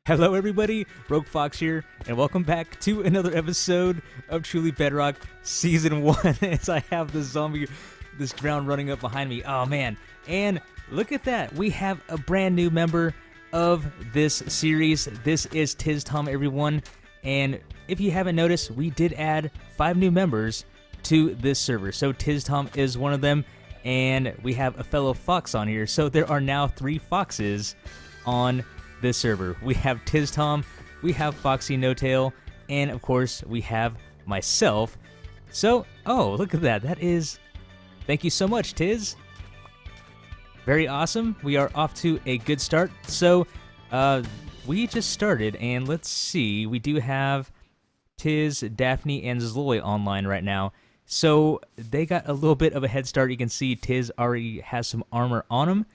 Hello everybody, Rogue Fox here, and welcome back to another episode of Truly Bedrock Season 1 as I have this drown running up behind me. Oh man, and look at that, we have a brand new member of this series. This is Tiz Tom, everyone, and if you haven't noticed, we did add 5 new members to this server. So Tiz Tom is one of them, and we have a fellow fox on here, so there are now 3 foxes on this server. We have Tiz Tom, we have Foxy No Tail, and of course we have myself. So, oh, look at that. That is, thank you so much, Tiz. Very awesome. We are off to a good start. So, we just started, and let's see. We do have Tiz, Daphne, and Zloy online right now. So, they got a little bit of a head start. You can see Tiz already has some armor on him,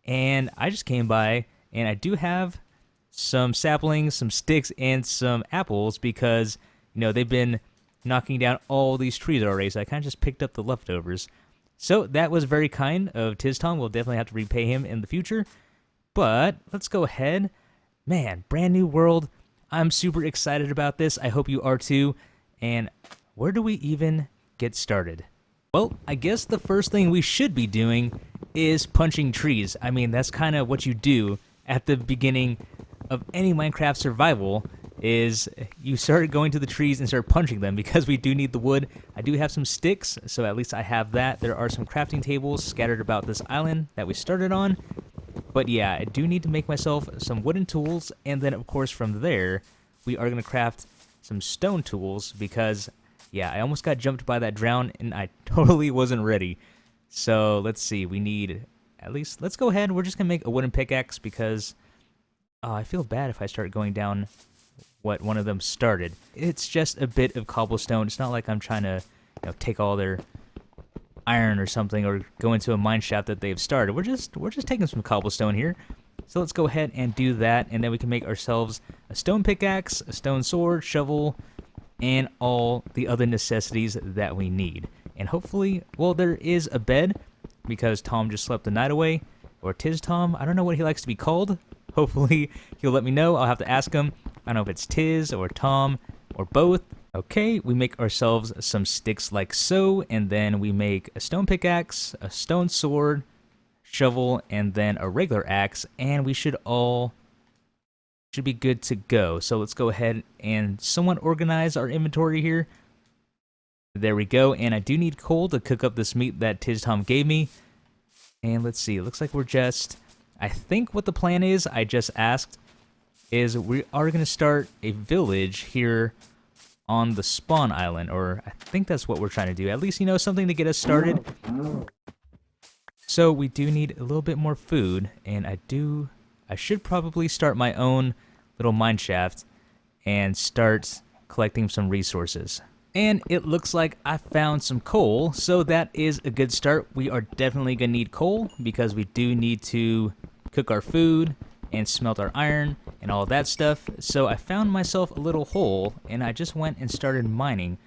and I just came by. And I do have some saplings, some sticks, and some apples because, you know, they've been knocking down all these trees already, so I kind of just picked up the leftovers. So that was very kind of Tiz Tom. We'll definitely have to repay him in the future. But let's go ahead. Man, brand new world. I'm super excited about this. I hope you are too. And where do we even get started? Well, I guess the first thing we should be doing is punching trees. I mean, that's kind of what you do at the beginning of any Minecraft survival, is you start going to the trees and start punching them because we do need the wood. I do have some sticks, so at least I have that. There are some crafting tables scattered about this island that we started on. But yeah, I do need to make myself some wooden tools, and then of course from there, we are going to craft some stone tools because, yeah, I almost got jumped by that drown and I totally wasn't ready. So let's see, we need, at least, let's go ahead. We're just going to make a wooden pickaxe because I feel bad if I start going down what one of them started. It's just a bit of cobblestone. It's not like I'm trying to, you know, take all their iron or something or go into a mine shaft that they've started. We're just taking some cobblestone here. So let's go ahead and do that, and then we can make ourselves a stone pickaxe, a stone sword, shovel, and all the other necessities that we need. And hopefully, well, there is a bed, because Tom just slept the night away, or Tiz Tom. I don't know what he likes to be called. Hopefully, he'll let me know. I'll have to ask him. I don't know if it's Tiz or Tom or both. Okay, we make ourselves some sticks like so, and then we make a stone pickaxe, a stone sword, shovel, and then a regular axe, and we should be good to go. So let's go ahead and somewhat organize our inventory here. There we go, and I do need coal to cook up this meat that Tiz Tom gave me. And let's see, it looks like we're just, I think what the plan is, I just asked, is we are going to start a village here on the spawn island, or I think that's what we're trying to do. At least, you know, something to get us started. So we do need a little bit more food, and I should probably start my own little mine shaft and start collecting some resources. And it looks like I found some coal, so that is a good start. We are definitely going to need coal because we do need to cook our food and smelt our iron and all that stuff. So I found myself a little hole, and I just went and started mining.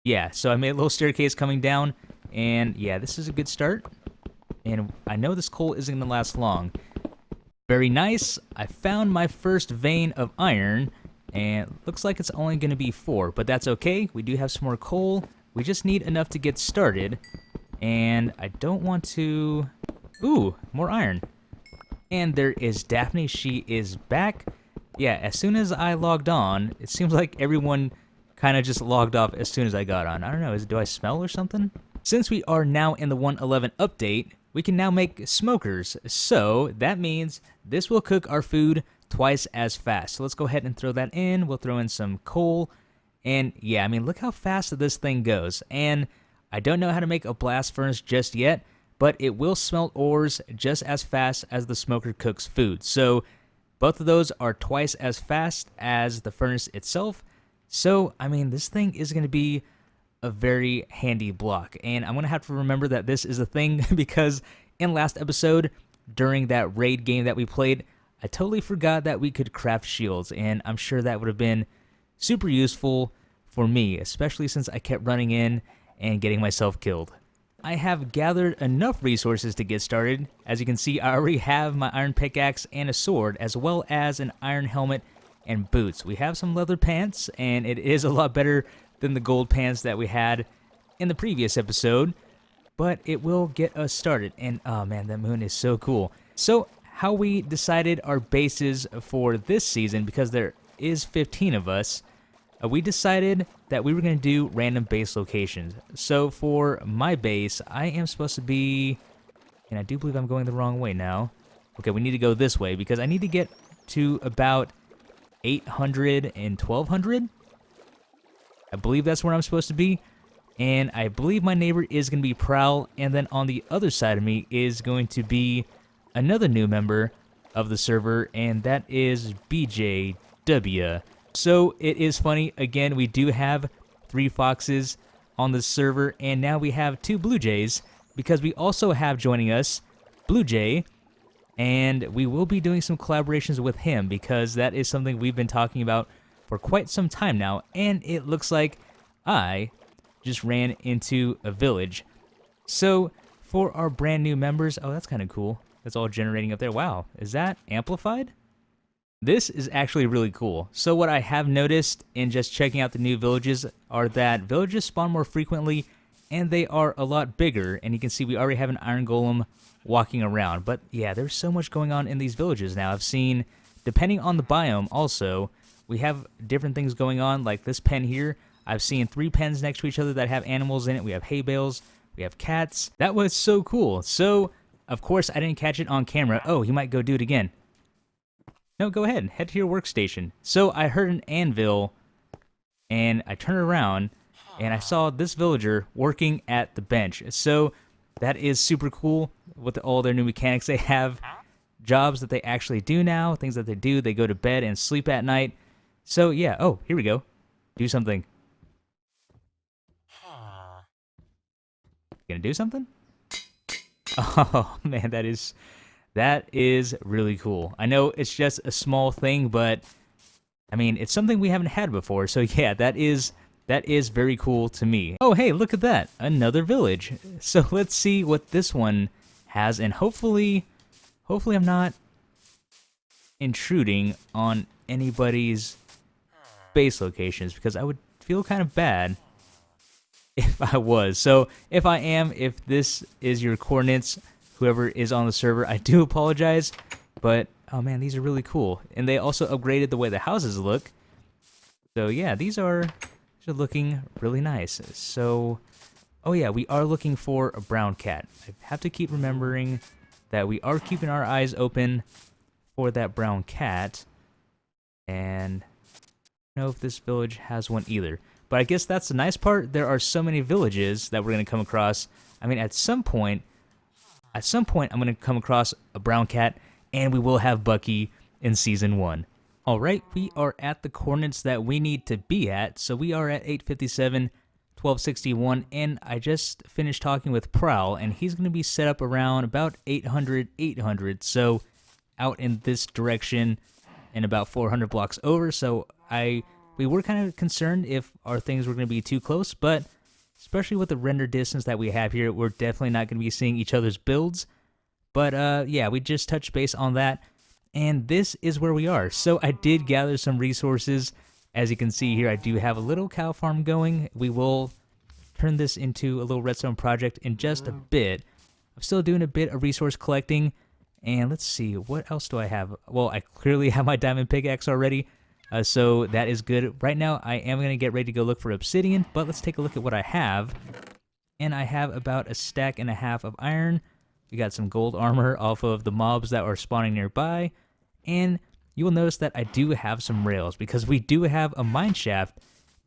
Yeah, so I made a little staircase coming down, and yeah, this is a good start. And I know this coal isn't going to last long. Very nice. I found my first vein of iron. And looks like it's only going to be 4, but that's okay. We do have some more coal. We just need enough to get started. And I don't want to... Ooh, more iron. And there is Daphne. She is back. Yeah, as soon as I logged on, it seems like everyone kind of just logged off as soon as I got on. I don't know, do I smell or something? Since we are now in the 1.11 update, we can now make smokers. So that means this will cook our food twice as fast. So let's go ahead and throw that in. We'll throw in some coal. And yeah, I mean, look how fast this thing goes. And I don't know how to make a blast furnace just yet, but it will smelt ores just as fast as the smoker cooks food. So both of those are twice as fast as the furnace itself. So, I mean, this thing is going to be a very handy block. And I'm going to have to remember that this is a thing because in last episode, during that raid game that we played, I totally forgot that we could craft shields, and I'm sure that would have been super useful for me, especially since I kept running in and getting myself killed. I have gathered enough resources to get started. As you can see, I already have my iron pickaxe and a sword, as well as an iron helmet and boots. We have some leather pants, and it is a lot better than the gold pants that we had in the previous episode, but it will get us started. And oh man, that moon is so cool. So how we decided our bases for this season, because there is 15 of us, we decided that we were going to do random base locations. So for my base, I am supposed to be, and I do believe I'm going the wrong way now. Okay, we need to go this way because I need to get to about 800 and 1200. I believe that's where I'm supposed to be. And I believe my neighbor is going to be Prowl, and then on the other side of me is going to be another new member of the server, and that is BJW. So it is funny, again, we do have 3 foxes on the server, and now we have 2 blue jays, because we also have joining us Blue Jay, and we will be doing some collaborations with him, because that is something we've been talking about for quite some time now, and it looks like I just ran into a village. So for our brand new members, oh, that's kind of cool. That's all generating up there. Wow, is that amplified? This is actually really cool. So what I have noticed in just checking out the new villages are that villages spawn more frequently and they are a lot bigger. And you can see we already have an iron golem walking around. But yeah, there's so much going on in these villages now. I've seen, depending on the biome also, we have different things going on. Like this pen here, I've seen 3 pens next to each other that have animals in it. We have hay bales, we have cats. That was so cool. So of course I didn't catch it on camera. Oh, he might go do it again. No, go ahead. Head to your workstation. So I heard an anvil, and I turned around, and I saw this villager working at the bench. So that is super cool with all their new mechanics. They have jobs that they actually do now, things that they do. They go to bed and sleep at night. So yeah, oh, here we go. Do something. Gonna do something? Oh, man, that is really cool. I know it's just a small thing, but I mean, it's something we haven't had before. So yeah, that is very cool to me. Oh, hey, look at that. Another village. So let's see what this one has, and hopefully I'm not intruding on anybody's base locations, because I would feel kind of bad if I was. So if I am, if this is your coordinates, whoever is on the server, I do apologize, but oh man, these are really cool. And they also upgraded the way the houses look. So yeah, these are looking really nice. So, oh yeah, we are looking for a brown cat. I have to keep remembering that we are keeping our eyes open for that brown cat. And I don't know if this village has one either. But I guess that's the nice part. There are so many villages that we're going to come across. I mean, at some point, I'm going to come across a brown cat, and we will have Bucky in Season 1. Alright, we are at the coordinates that we need to be at. So we are at 857, 1261, and I just finished talking with Prowl, and he's going to be set up around about 800, 800. So out in this direction and about 400 blocks over. So we were kind of concerned if our things were going to be too close, but especially with the render distance that we have here, we're definitely not going to be seeing each other's builds. But yeah, we just touched base on that, and this is where we are. So I did gather some resources. As you can see here, I do have a little cow farm going. We will turn this into a little redstone project in just a bit. I'm still doing a bit of resource collecting, and let's see, what else do I have? Well, I clearly have my diamond pickaxe already. So that is good. Right now, I am going to get ready to go look for obsidian, but let's take a look at what I have. And I have about a stack and a half of iron. We got some gold armor off of the mobs that are spawning nearby. And you will notice that I do have some rails, because we do have a mine shaft,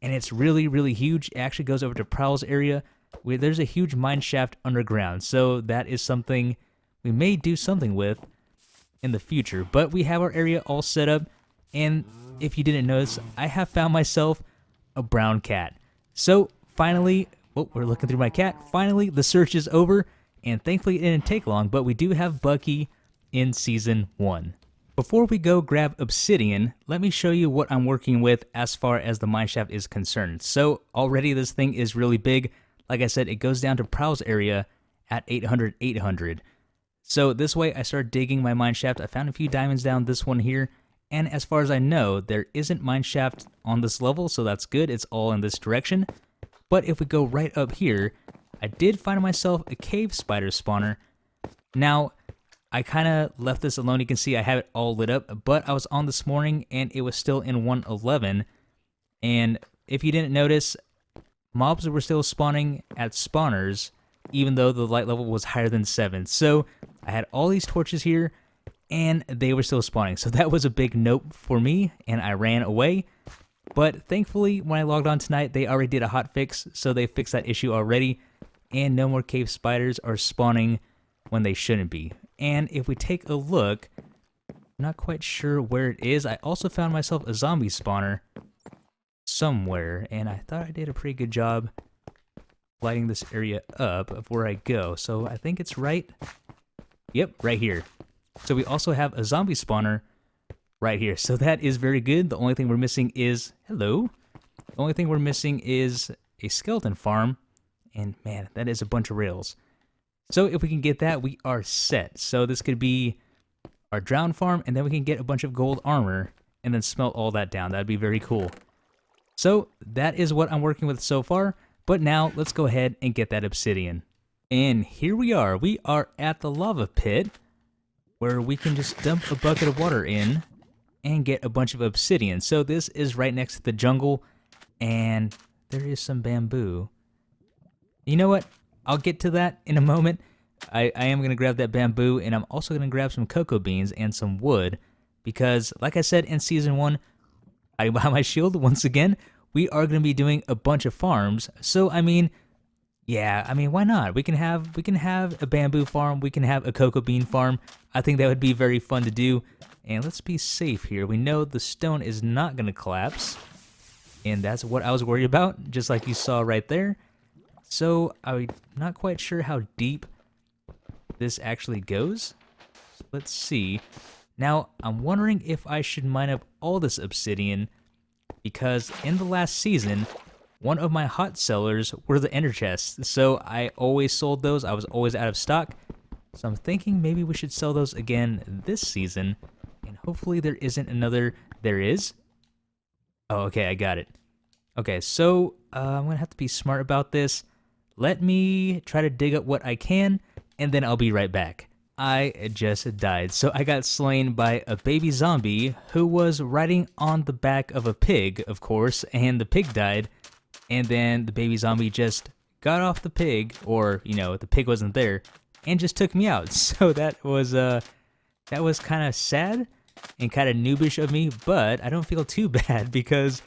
and it's really, really huge. It actually goes over to Prowl's area, where there's a huge mine shaft underground. So that is something we may do something with in the future. But we have our area all set up, and if you didn't notice, I have found myself a brown cat. So finally, oh, we're looking through my cat. Finally, the search is over, and thankfully it didn't take long, but we do have Bucky in Season 1. Before we go grab obsidian, let me show you what I'm working with as far as the mineshaft is concerned. So already this thing is really big. like I said, it goes down to Prowl's area at 800, 800. So this way I started digging my mine shaft. I found a few diamonds down this one here. And as far as I know, there isn't mine shaft on this level, so that's good. It's all in this direction. But if we go right up here, I did find myself a cave spider spawner. Now, I kind of left this alone. You can see I have it all lit up, but I was on this morning and it was still in 111. And if you didn't notice, mobs were still spawning at spawners, even though the light level was higher than 7. So I had all these torches here, and they were still spawning. So that was a big nope for me, and I ran away. But thankfully, when I logged on tonight, they already did a hotfix, so they fixed that issue already, and no more cave spiders are spawning when they shouldn't be. And if we take a look, I'm not quite sure where it is. I also found myself a zombie spawner somewhere, and I thought I did a pretty good job lighting this area up of where I go. So I think it's right. Yep, right here. So we also have a zombie spawner right here. So that is very good. The only thing we're missing is, hello. The only thing we're missing is a skeleton farm. And man, that is a bunch of rails. So if we can get that, we are set. So this could be our drown farm, and then we can get a bunch of gold armor and then smelt all that down. That'd be very cool. So that is what I'm working with so far. But now let's go ahead and get that obsidian. And here we are. We are at the lava pit, where we can just dump a bucket of water in and get a bunch of obsidian. So this is right next to the jungle, and there is some bamboo. You know what? I'll get to that in a moment. I am going to grab that bamboo, and I'm also going to grab some cocoa beans and some wood, because like I said in Season 1, I buy my shield once again. We are going to be doing a bunch of farms. So, I mean, yeah, I mean, why not? We can have a bamboo farm. We can have a cocoa bean farm. I think that would be very fun to do. And let's be safe here. We know the stone is not going to collapse. And that's what I was worried about, just like you saw right there. So I'm not quite sure how deep this actually goes. So let's see. Now, I'm wondering if I should mine up all this obsidian, because in the last season, one of my hot sellers were the ender chests. So I always sold those. I was always out of stock. So I'm thinking maybe we should sell those again this season. And hopefully there isn't another. There is. Oh, okay, I got it. Okay, so I'm going to have to be smart about this. Let me try to dig up what I can, and then I'll be right back. I just died. So I got slain by a baby zombie who was riding on the back of a pig, of course, and the pig died. And then the baby zombie just got off the pig, or, you know, the pig wasn't there, and just took me out. So that was kind of sad and kind of noobish of me, but I don't feel too bad, because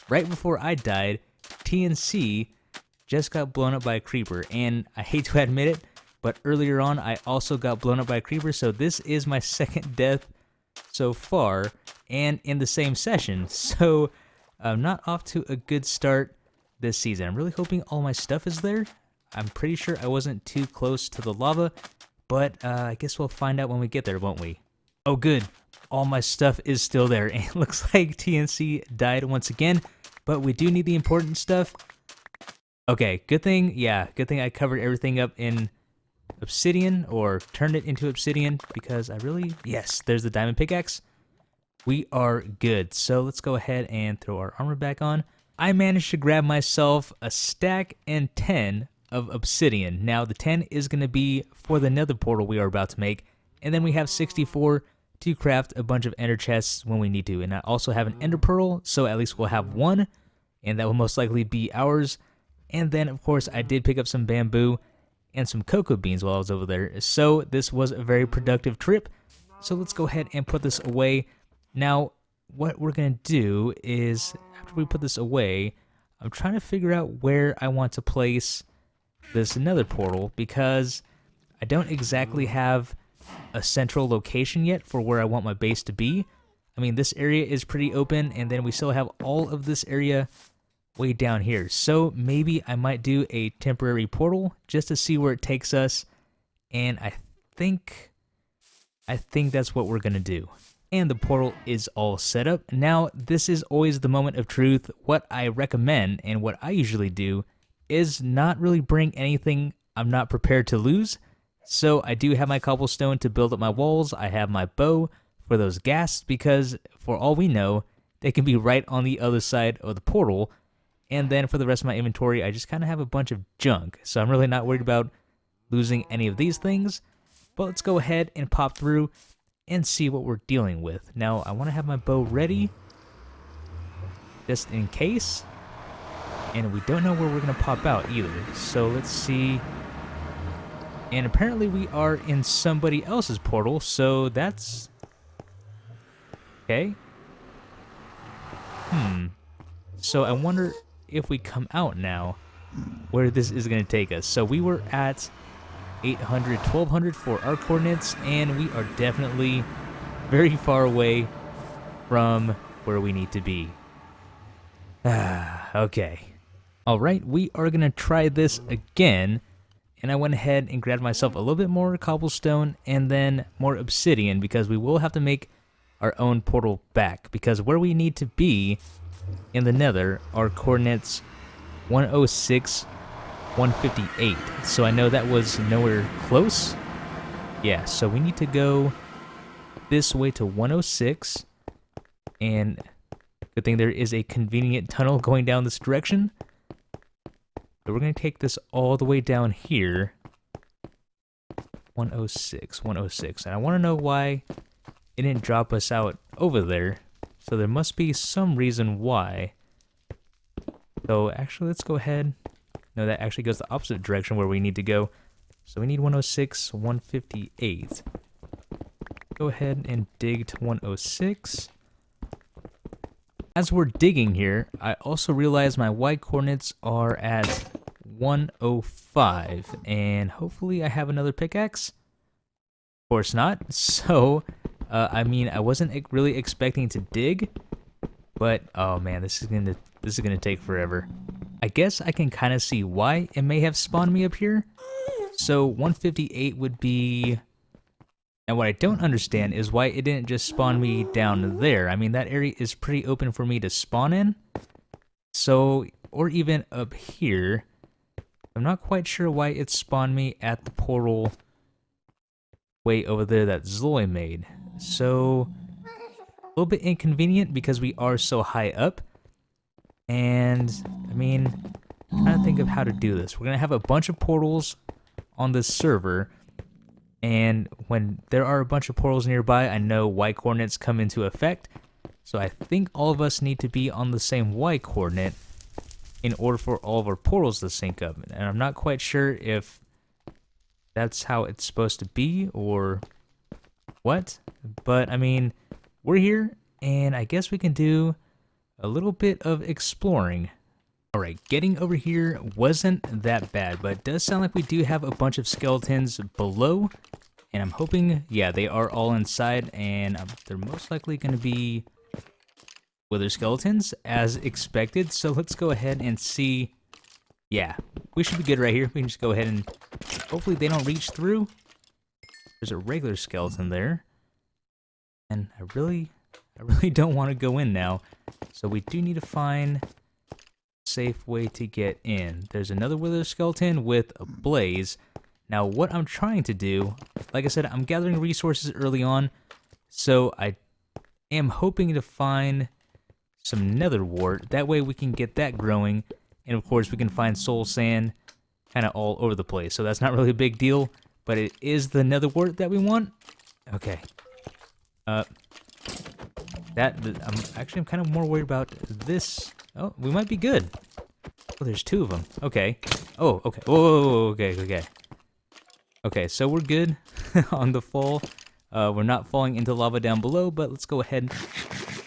right before I died, TNC just got blown up by a creeper. And I hate to admit it, but earlier on I also got blown up by a creeper, so this is my second death so far, and in the same session. So I'm not off to a good start this season. I'm really hoping all my stuff is there. I'm pretty sure I wasn't too close to the lava, but I guess we'll find out when we get there, won't we? Oh good, all my stuff is still there, and it looks like TNC died once again, but we do need the important stuff. Okay, good thing I covered everything up in obsidian, or turned it into obsidian, because yes, there's the diamond pickaxe. We are good. So let's go ahead and throw our armor back on. I managed to grab myself a stack and 10 of obsidian. Now the 10 is going to be for the nether portal we are about to make, and then we have 64 to craft a bunch of ender chests when we need to. And I also have an ender pearl, so at least we'll have one, and that will most likely be ours. And then of course I did pick up some bamboo and some cocoa beans while I was over there. So this was a very productive trip. So let's go ahead and put this away. Now, what we're going to do is, after we put this away, I'm trying to figure out where I want to place this nether portal, because I don't exactly have a central location yet for where I want my base to be. I mean, this area is pretty open, and then we still have all of this area way down here. So maybe I might do a temporary portal just to see where it takes us, and I think that's what we're gonna do. And the portal is all set up. Now, this is always the moment of truth. What I recommend and what I usually do is not really bring anything I'm not prepared to lose. So I do have my cobblestone to build up my walls. I have my bow for those ghasts because for all we know, they can be right on the other side of the portal. And then for the rest of my inventory, I just kind of have a bunch of junk. So I'm really not worried about losing any of these things. But let's go ahead and pop through and see what we're dealing with. Now, I want to have my bow ready just in case. And we don't know where we're going to pop out either. So let's see. And apparently we are in somebody else's portal, so that's... okay. So I wonder if we come out now, where this is going to take us. So we were at 800, 1200 for our coordinates, and we are definitely very far away from where we need to be. Okay. Alright, we are going to try this again. And I went ahead and grabbed myself a little bit more cobblestone and then more obsidian because we will have to make our own portal back. Because where we need to be in the nether are coordinates 106, 158. So I know that was nowhere close. Yeah, so we need to go this way to 106. And good thing there is a convenient tunnel going down this direction. So we're going to take this all the way down here. 106, 106. And I want to know why it didn't drop us out over there. So there must be some reason why. So actually, let's go ahead. No, that actually goes the opposite direction where we need to go. So we need 106, 158. Go ahead and dig to 106. As we're digging here, I also realize my Y coordinates are at 105, and hopefully I have another pickaxe. Of course not. So, I mean, I wasn't really expecting to dig, but oh man, this is gonna take forever. I guess I can kind of see why it may have spawned me up here. So 158 would be. And what I don't understand is why it didn't just spawn me down there. I mean, that area is pretty open for me to spawn in. So, or even up here. I'm not quite sure why it spawned me at the portal way over there that Zoe made. So, a little bit inconvenient because we are so high up. And, I mean, I'm trying to think of how to do this. We're going to have a bunch of portals on this server. And when there are a bunch of portals nearby, I know Y coordinates come into effect. So I think all of us need to be on the same Y coordinate in order for all of our portals to sync up. And I'm not quite sure if that's how it's supposed to be or what. But I mean, we're here and I guess we can do a little bit of exploring. Alright, getting over here wasn't that bad, but it does sound like we do have a bunch of skeletons below. And I'm hoping, yeah, they are all inside, and they're most likely going to be wither skeletons, as expected. So let's go ahead and see. Yeah, we should be good right here. We can just go ahead and hopefully they don't reach through. There's a regular skeleton there. And I really don't want to go in now. So we do need to find safe way to get in. There's another wither skeleton with a blaze. Now what I'm trying to do, like I said, I'm gathering resources early on, so I am hoping to find some nether wart. That way we can get that growing, and of course we can find soul sand kind of all over the place. So that's not really a big deal, but it is the nether wart that we want. Okay. I'm kind of more worried about this. Oh, we might be good. Oh, there's two of them. Okay. Oh, okay. Whoa, okay. Okay, so we're good on the fall. We're not falling into lava down below, but let's go ahead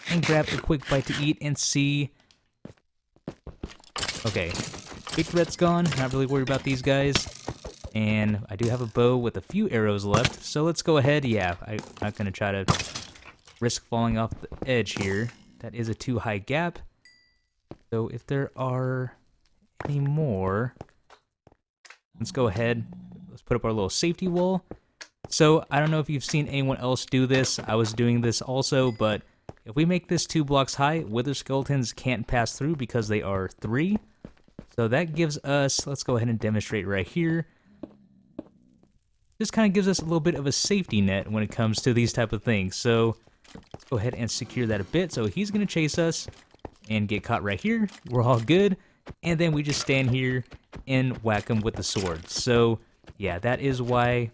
and grab a quick bite to eat and see. Okay, big threat's gone. Not really worried about these guys. And I do have a bow with a few arrows left, so let's go ahead. Yeah, I'm not going to try to risk falling off the edge here. That is a too high gap. So if there are any more, let's go ahead. Let's put up our little safety wall. So I don't know if you've seen anyone else do this. I was doing this also, but if we make this 2 blocks high, wither skeletons can't pass through because they are 3. So So that gives us, let's go ahead and demonstrate right here. This kind of gives us a little bit of a safety net when it comes to these type of things. So let's go ahead and secure that a bit. So he's going to chase us and get caught right here. We're all good. And then we just stand here and whack him with the sword. So yeah, that is why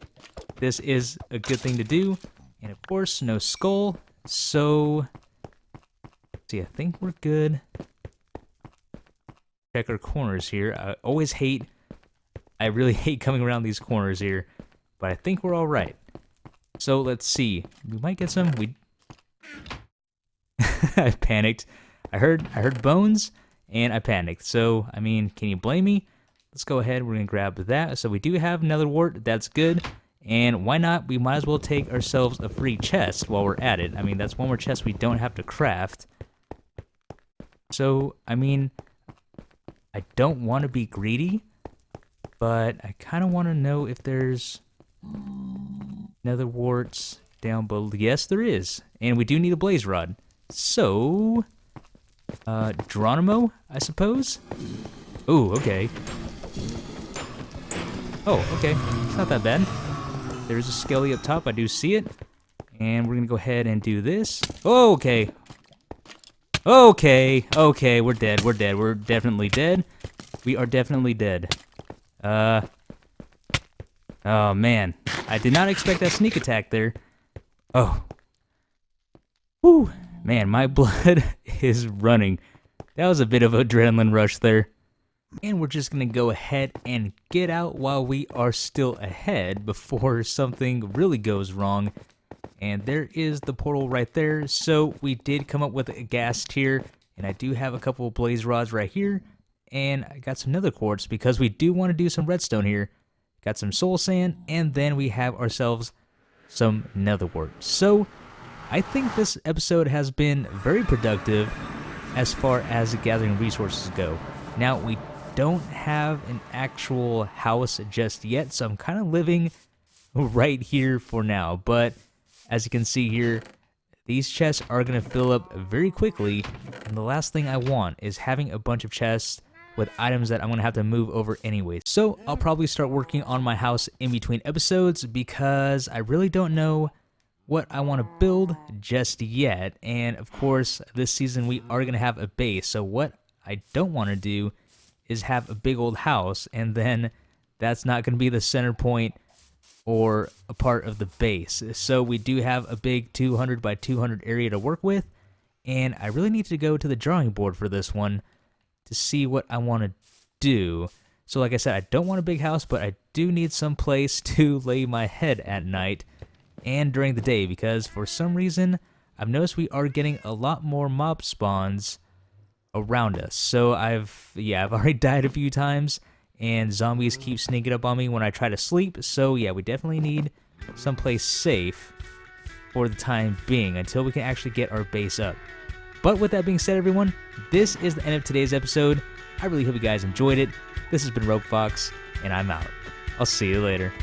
this is a good thing to do. And of course, no skull. So let's see, I think we're good. Check our corners here. I really hate coming around these corners here, but I think we're all right. So let's see. We might get some. I panicked. I heard bones and I panicked. So, I mean, can you blame me? Let's go ahead. We're going to grab that. So we do have another wart. That's good. And why not? We might as well take ourselves a free chest while we're at it. I mean, that's one more chest we don't have to craft. So, I mean, I don't want to be greedy, but I kind of want to know if there's nether warts down below. Yes, there is. And we do need a blaze rod. So, Geronimo, I suppose? Ooh, okay. Oh, okay. It's not that bad. There's a skelly up top. I do see it. And we're going to go ahead and do this. Oh, okay. Okay, we're dead. We're definitely dead. We are definitely dead. Oh, man. I did not expect that sneak attack there. Oh. Whew. Man, my blood is running. That was a bit of an adrenaline rush there. And we're just going to go ahead and get out while we are still ahead before something really goes wrong. And there is the portal right there. So we did come up with a ghast here. And I do have a couple of blaze rods right here. And I got some nether quartz because we do want to do some redstone here. Got some soul sand. And then we have ourselves some nether wart. So I think this episode has been very productive as far as gathering resources go. Now, we don't have an actual house just yet. So I'm kind of living right here for now. But as you can see here, these chests are going to fill up very quickly, and the last thing I want is having a bunch of chests with items that I'm going to have to move over anyway. So I'll probably start working on my house in between episodes because I really don't know what I want to build just yet. And of course, this season we are going to have a base, so what I don't want to do is have a big old house, and then that's not going to be the center point or a part of the base. So we do have a big 200 by 200 area to work with, and I really need to go to the drawing board for this one to see what I want to do. So like I said, I don't want a big house, but I do need some place to lay my head at night and during the day, because for some reason I've noticed we are getting a lot more mob spawns around us. So I've already died a few times, and zombies keep sneaking up on me when I try to sleep. So yeah, we definitely need someplace safe for the time being until we can actually get our base up. But with that being said, everyone, this is the end of today's episode. I really hope you guys enjoyed it. This has been Rogue Fox, and I'm out. I'll see you later.